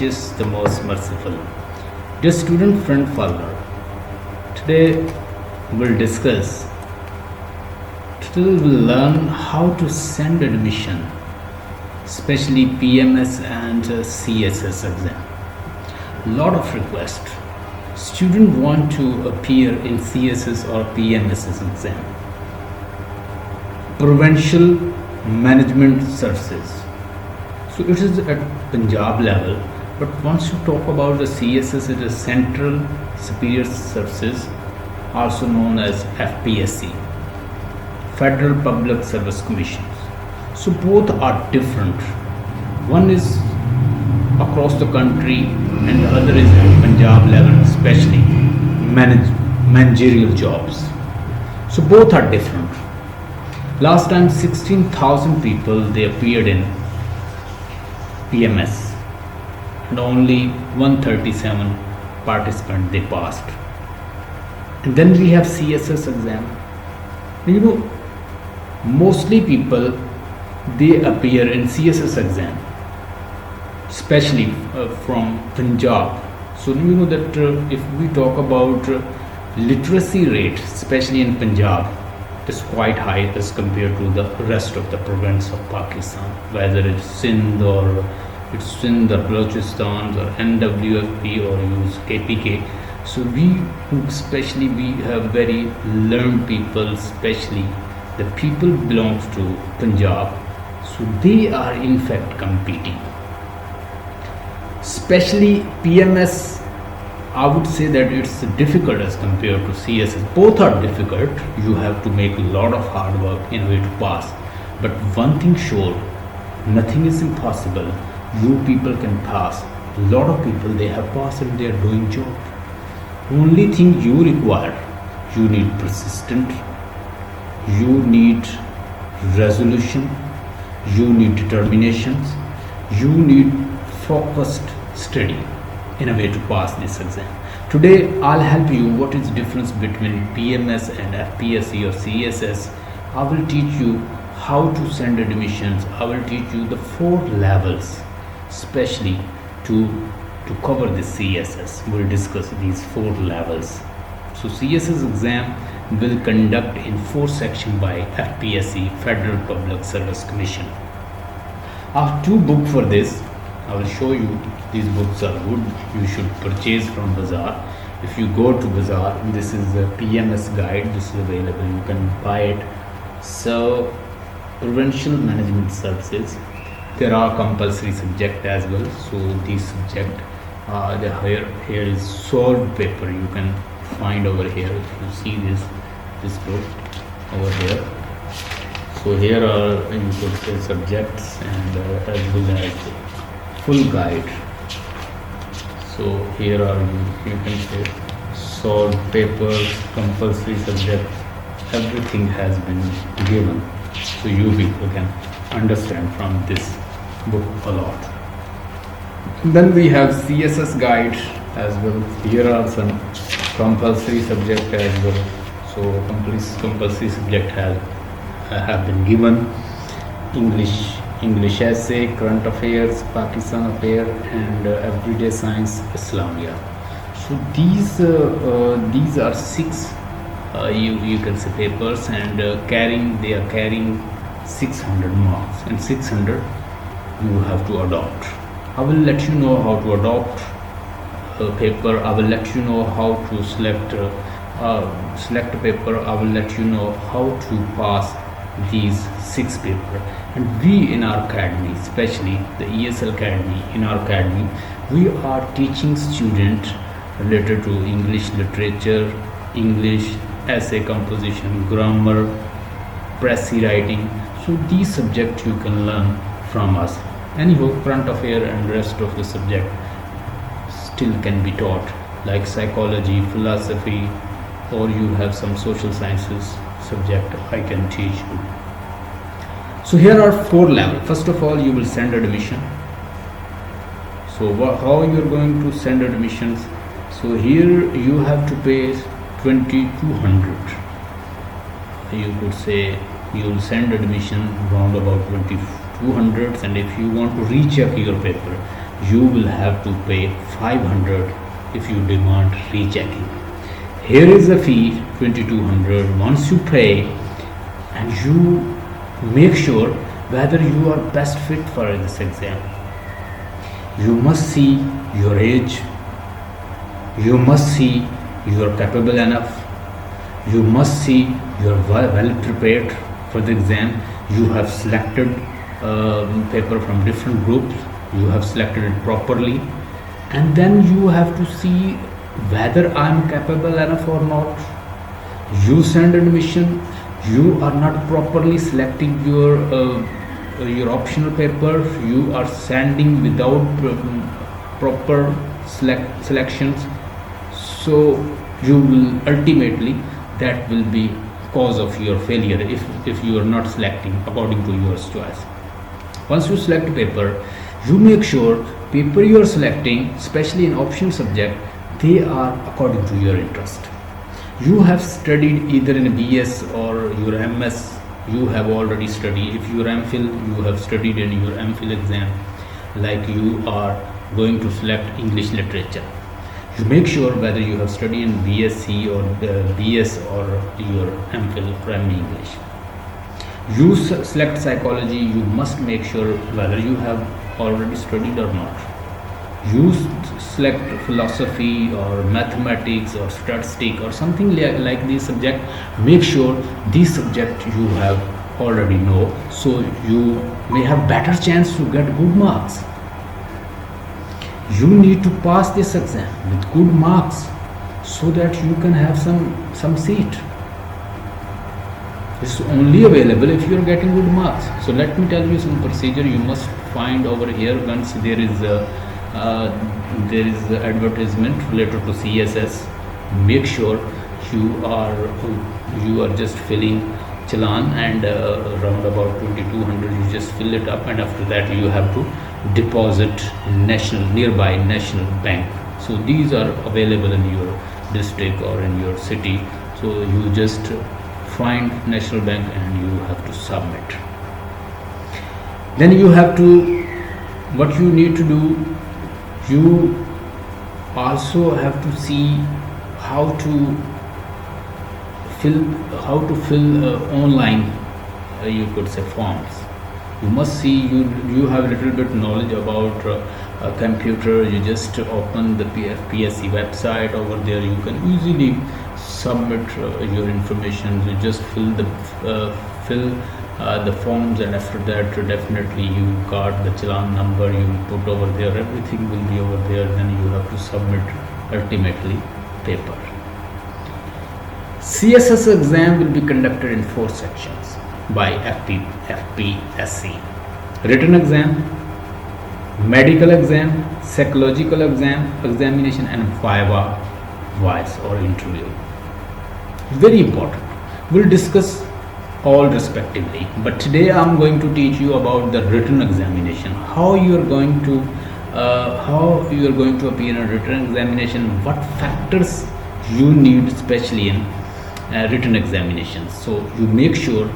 gracious, the most merciful. Dear student friend follower, today we'll discuss, today we'll learn how to send admission, especially PMS and CSS exam. Lot of requests. Students want to appear in CSS or PMSS exam. Provincial Management Services. So it is at Punjab level, but once you talk about the CSS, it is Central Superior Services, also known as FPSC, Federal Public Service Commissions. So both are different. One is across the country and the other is at Punjab level, especially managerial jobs. So both are different. Last time 16,000 people they appeared in PMS and only 137 participants they passed. And then we have CSS exam. Mostly people they appear in CSS exam, especially from Punjab. So you know that if we talk about literacy rate, especially in Punjab, is quite high as compared to the rest of the province of Pakistan, whether it's Sindh or Balochistan or NWFP or use KPK. So we have very learned people, especially the people belongs to Punjab. So they are in fact competing. Especially PMS, I would say that it's difficult as compared to CSS. Both are difficult. You have to make a lot of hard work in order to pass. But one thing sure, nothing is impossible. You people can pass. A lot of people they have passed and they are doing job. Only thing you require, you need persistent, you need resolution, you need determinations, you need focused study in a way to pass this exam. Today I'll help you what is the difference between PMS and FPSC or CSS. I will teach you how to send admissions. I will teach you the 4 levels, especially to cover the CSS. We'll discuss these 4 levels. So CSS exam will conduct in 4 sections by FPSC, Federal Public Service Commission. I have 2 books for this. I will show you. These books are good. You should purchase from Bazaar. If you go to Bazaar, this is a PMS guide. This is available. You can buy it. So, Provincial Management Services. There are compulsory subject as well. So these subject, here is solved paper. You can find over here. If you see this book over here. So here are you could say subjects and as well as full guide. So here are you can say solved papers, compulsory subject, everything has been given, so you people can understand from this book a lot. Then we have CSS guide as well. Here are some compulsory subject as well. So compulsory subject have been given. English essay, current affairs, Pakistan affair, and everyday science, Islamia. So these are 6 you can say papers, and they are carrying 600 marks, and 600 you have to adopt. I will let you know how to adopt a paper. I will let you know how to select a paper. I will let you know how to pass these 6 papers. And we in our academy, especially the ESL Academy, in our academy we are teaching students related to English literature, English essay composition, grammar, pressy writing. So these subjects you can learn from us. Anyhow, current affair and rest of the subject still can be taught, like psychology, philosophy, or you have some social sciences subject I can teach you. So here are 4 levels. First of all, you will send admission. So how you are going to send admissions? So here you have to pay 2,200. You could say you will send admission round about 2,200, and if you want to recheck your paper, you will have to pay 500 if you demand rechecking. Here is the fee 2200. Once you pay and you make sure whether you are best fit for this exam, you must see your age, you must see you are capable enough, you must see you are well prepared for the exam. You have selected paper from different groups, you have selected it properly, and then you have to see whether I am capable enough or not. You send admission, you are not properly selecting your optional paper, you are sending without proper selections, so you will ultimately, that will be cause of your failure if you are not selecting according to your choice. Once you select paper, you make sure paper you are selecting, especially in optional subject, they are according to your interest. You have studied either in BS or your MS, you have already studied. If you are MPhil, you have studied in your MPhil exam, like you are going to select English literature. You make sure whether you have studied in BSc or BS or your MPhil primary English. You select psychology, you must make sure whether you have already studied or not. You select philosophy or mathematics or statistics or something like this subject. Make sure this subject you have already know, so you may have better chance to get good marks. You need to pass this exam with good marks so that you can have some seat. It's only available if you are getting good marks. So let me tell you some procedure you must find over here. Once there is advertisement related to CSS, make sure you are just filling challan, and around about 2200 you just fill it up, and after that you have to deposit nearby national bank. So these are available in your district or in your city, so you just find national bank and you have to submit. Then you have to, what you need to do, you also have to see how to fill online, you could say, forms. You must see you have a little bit knowledge about a computer. You just open the PSC website. Over there you can easily submit your information. You just fill the forms, and after that definitely you got the challan number, you put over there, everything will be over there. Then you have to submit ultimately paper. CSS exam will be conducted in 4 sections by FPSC: written exam, medical exam, psychological examination, and viva, voice or interview. Very important. We'll discuss all respectively, but today I'm going to teach you about the written examination. How you are going to appear in a written examination, what factors you need especially in written examinations. So you make sure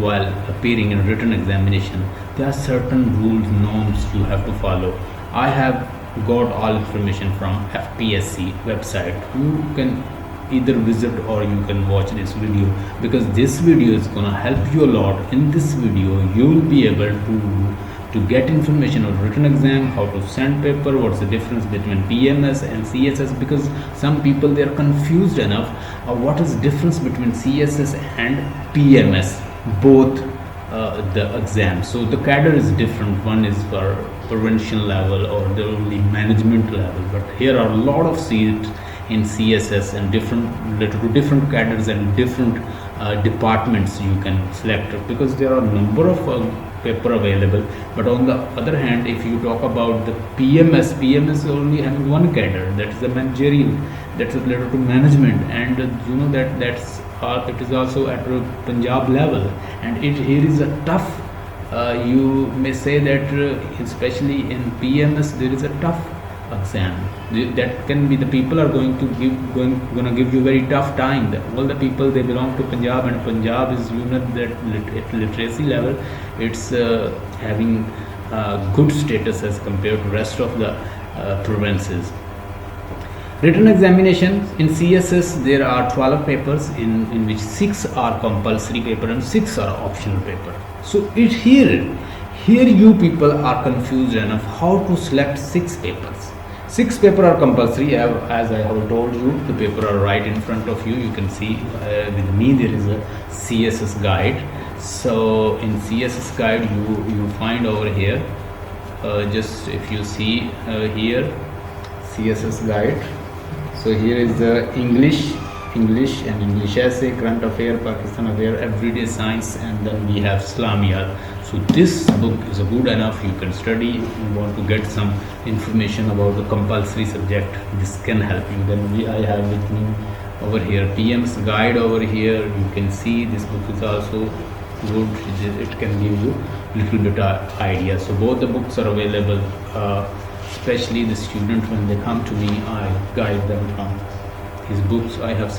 while appearing in written examination, there are certain rules, norms you have to follow. I have got all information from FPSC website. You can either visit or you can watch this video, because this video is gonna help you a lot. In this video you will be able to get information on written exam, how to send paper, what's the difference between PMS and CSS, because some people they are confused enough what is the difference between CSS and PMS, both the exams. So the cadre is different. One is for provincial level or the only management level, but here are a lot of seats in CSS and related to different cadres and different departments you can select, because there are a number of paper available. But on the other hand, if you talk about the PMS only having one cadre, that is the managerial, that is related to management, and you know that's it is also at a Punjab level, and here is a tough, you may say that especially in PMS there is a tough exam. That can be, the people are going to give you very tough time. All the people, they belong to Punjab, and Punjab is, you know, that at literacy level it's having good status as compared to rest of the provinces. Written examinations in CSS, there are 12 papers in which 6 are compulsory paper and 6 are optional paper. So here you people are confused enough how to select 6 papers. 6 paper are compulsory, as I have told you. The paper are right in front of you. You can see with me there is a CSS guide. So in CSS guide you find over here, just if you see here CSS guide. So here is the English and English essay, current affair, Pakistan affair, everyday science, and then we have Islamiyat. So this book is good enough. You can study. If you want to get some information about the compulsory subject, this can help you. Then I have with me over here PM's guide over here. You can see this book is also good. It can give you little bit of idea. So both the books are available. Especially the student, when they come to me, I guide them from his books. I have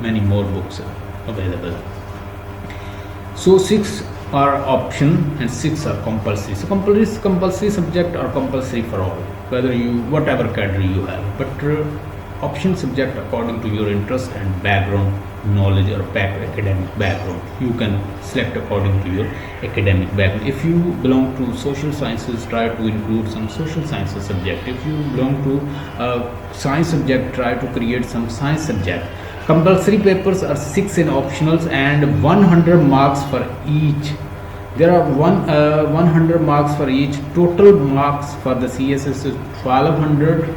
many more books available. So 6 are option and 6 are compulsory. So compulsory subject are compulsory for all, whether whatever category you have. But option subject according to your interest and background knowledge or academic background, you can select according to your academic background. If you belong to social sciences, try to include some social sciences subject. If you belong to science subject, try to create some science subject. Compulsory papers are 6 in optionals and 100 marks for each. There are 100 marks for each. Total marks for the CSS is 1200.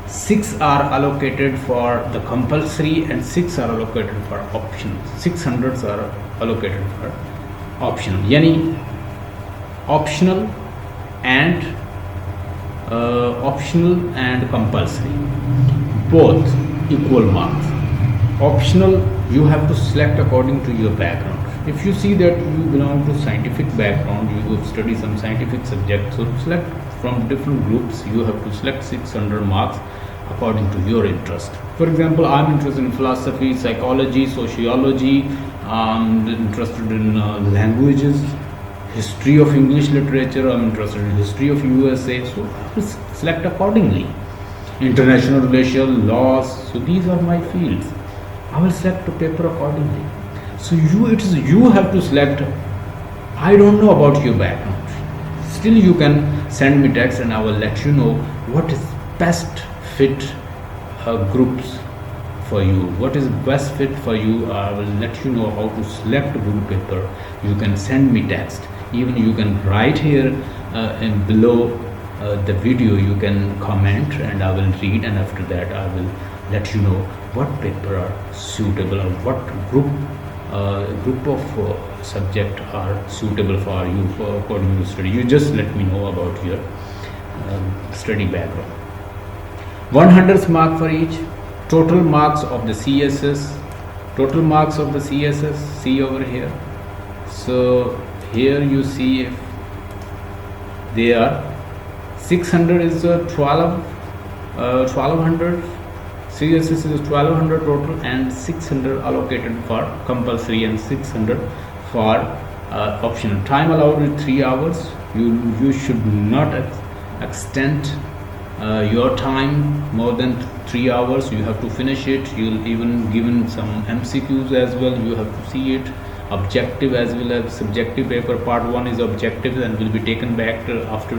6 are allocated for the compulsory and 6 are allocated for optional. 600s are allocated for optional. Yani optional and compulsory, both equal marks. Optional, you have to select according to your background. If you see that you belong to scientific background, you have studied some scientific subjects, so select from different groups. You have to select 600 marks according to your interest. For example, I'm interested in philosophy, psychology, sociology. I'm interested in languages, history of English literature. I'm interested in history of USA. So I will select accordingly. International relations, laws. So these are my fields. I will select a paper accordingly. So you have to select. I don't know about your background. Still, you can send me text and I will let you know what is best fit groups for you. What is best fit for you? I will let you know how to select a good paper. You can send me text. Even you can write here and below the video. You can comment and I will read. And after that, I will let you know what paper are suitable or what group of subject are suitable for you for according to study. You just let me know about your study background. 100 mark for each. Total marks of the CSS. Total marks of the CSS. See over here. So here you see if they are 600 is 1200. CSS is 1200 total and 600 allocated for compulsory and 600 for optional. Time allowed is 3 hours. You should not extend your time more than 3 hours. You have to finish it. You'll even given some MCQs as well. You have to see it. Objective as well as subjective paper. Part 1 is objective and will be taken back after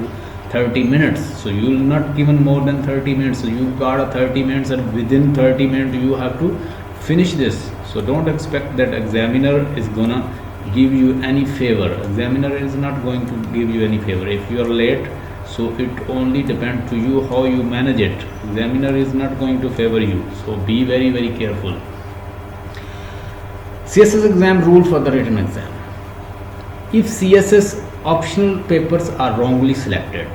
30 minutes. So you will not given more than 30 minutes. So you got a 30 minutes and within 30 minutes you have to finish this. So don't expect that examiner is gonna give you any favor. Examiner is not going to give you any favor. If you are late, so it only depends to you how you manage it. Examiner is not going to favor you. So be very, very careful. CSS exam rule for the written exam. If CSS optional papers are wrongly selected,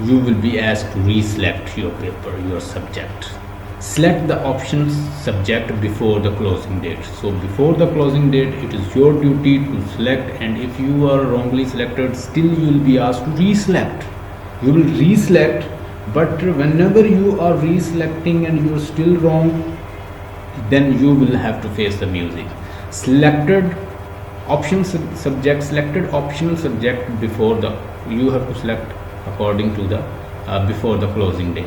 you will be asked to reselect your paper, your subject. Select the optional subject before the closing date. So before the closing date, it is your duty to select, and if you are wrongly selected, still you will be asked to reselect. You will reselect, but whenever you are reselecting and you are still wrong, then you will have to face the music. Selected Optional subject, selected optional subject before the, you have to select according to the before the closing date.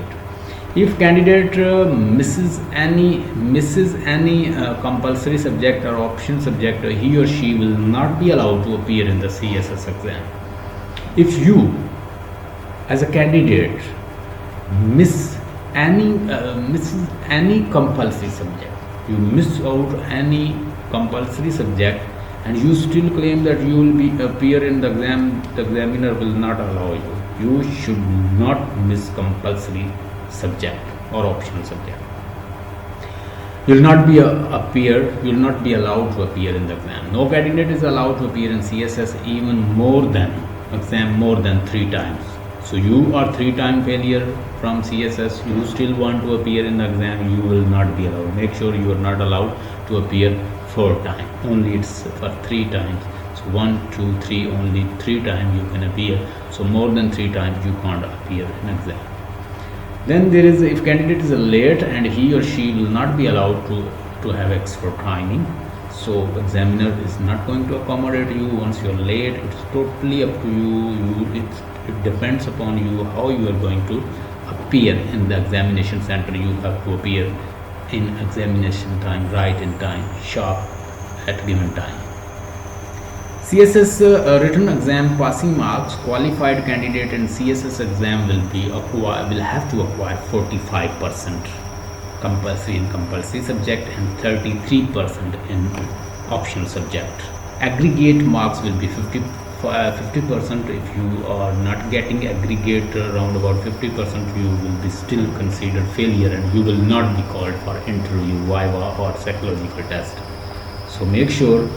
If candidate misses any compulsory subject or option subject, he or she will not be allowed to appear in the CSS exam. If you as a candidate misses any compulsory subject, you miss out any compulsory subject and you still claim that you will be appear in the exam, the examiner will not allow you. You should not miss compulsory subject or optional subject. You will not be you will not be allowed to appear in the exam. No candidate is allowed to appear in CSS even more than 3 times. So you are 3-time failure from CSS, you still want to appear in the exam, you will not be allowed. Make sure you are not allowed to appear 4 times. Only it's for 3 times. So 1, 2, 3, only 3 times you can appear. So more than 3 times you can't appear in exam. Then there is, if candidate is late and he or she will not be allowed to have extra timing. So examiner is not going to accommodate you once you are late. It's totally up to you. It depends upon you how you are going to appear in the examination center. You have to appear in examination time, right in time, sharp at given time. CSS written exam passing marks, qualified candidate in CSS exam will have to acquire 45% compulsory subject and 33% in optional subject. Aggregate marks will be 50%. If you are not getting aggregate around about 50%, you will be still considered failure and you will not be called for interview, viva or psychological test. So make sure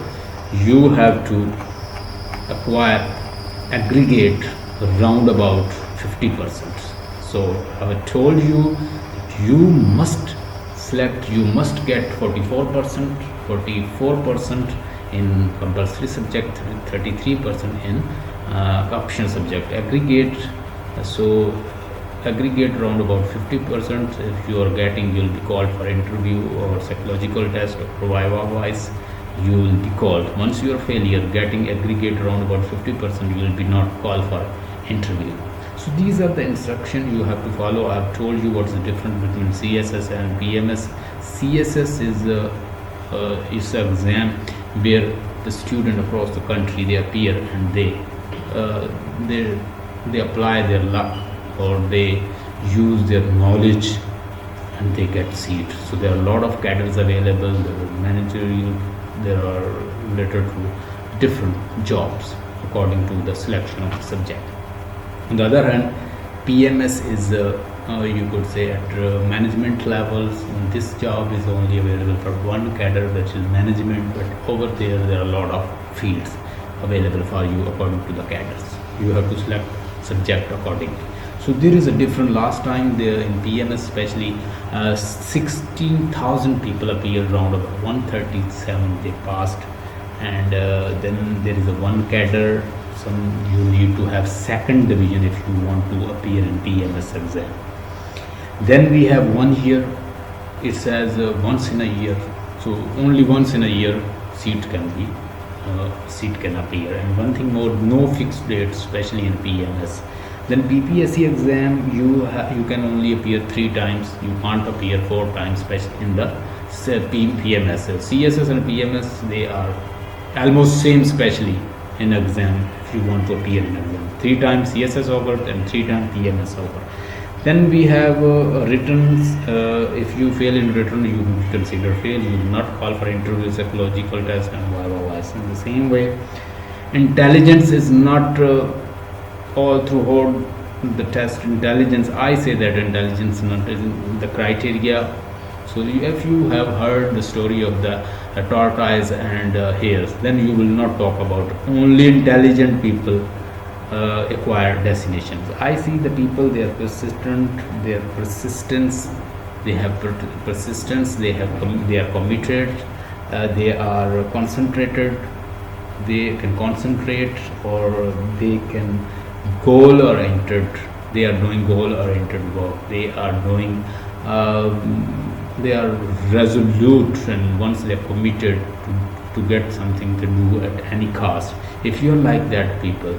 you have to acquire aggregate around about 50%. So I have told you that you must get 44% in compulsory subject, 33% in optional subject. Aggregate, so aggregate around about 50%. If you are getting, you will be called for interview or psychological test or viva wise, you will be called. Once you are failure getting aggregate around about 50%, you will be not called for interview. So these are the instructions you have to follow. I have told you what's the difference between CSS and PMS. CSS is an exam where the student across the country, they appear and they apply their luck or they use their knowledge and they get seat. So there are a lot of cadres available, there are managerial, there are related to different jobs according to the selection of the subject. On the other hand, PMS is you could say at management levels. This job is only available for one cadre, which is management, but over there are a lot of fields available for you according to the cadres. You have to select subject accordingly. So there is a different. Last time there in PMS especially 16,000 people appeared, round about 137 they passed, and then there is a one cadre. You need to have second division if you want to appear in PMS exam. Then we have 1 year. It says once in a year. So only once in a year seat can appear. And one thing more, no fixed date, especially in PMS. Then PPSC exam, you can only appear 3 times. You can't appear 4 times, especially in the PMS. CSS and PMS, they are almost same, especially in exam. If you want to appear in exam, 3 times CSS over and 3 times PMS over. Then we have returns. If you fail in written, you will be considered fail. You will not call for interview, psychological test, and viva. In the same way, intelligence is not all throughout the test. Intelligence, I say that intelligence not is the criteria. So if you have heard the story of the tortoise and hares, then you will not talk about only intelligent people acquire destinations. I see the people, they are persistent, they are persistence, they have persistence, they are committed, they are concentrated, they can concentrate, or they can goal oriented. They are doing goal oriented work. They are doing they are resolute, and once they are committed to get something to do at any cost. If you're like that people,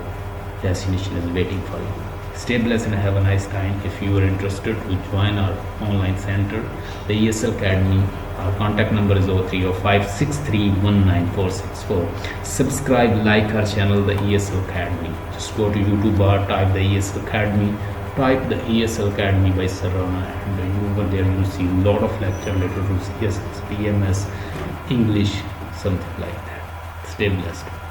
destination is waiting for you. Stay blessed and have a nice time. If you are interested to join our online center, the ESL Academy, our contact number is 0305631964. Subscribe, like our channel, the ESL Academy. Just go to YouTube bar, type the ESL Academy, type the ESL Academy by Sarana, and over there you will see a lot of lecture related to CSS, PMS, English, something like that. Stay blessed.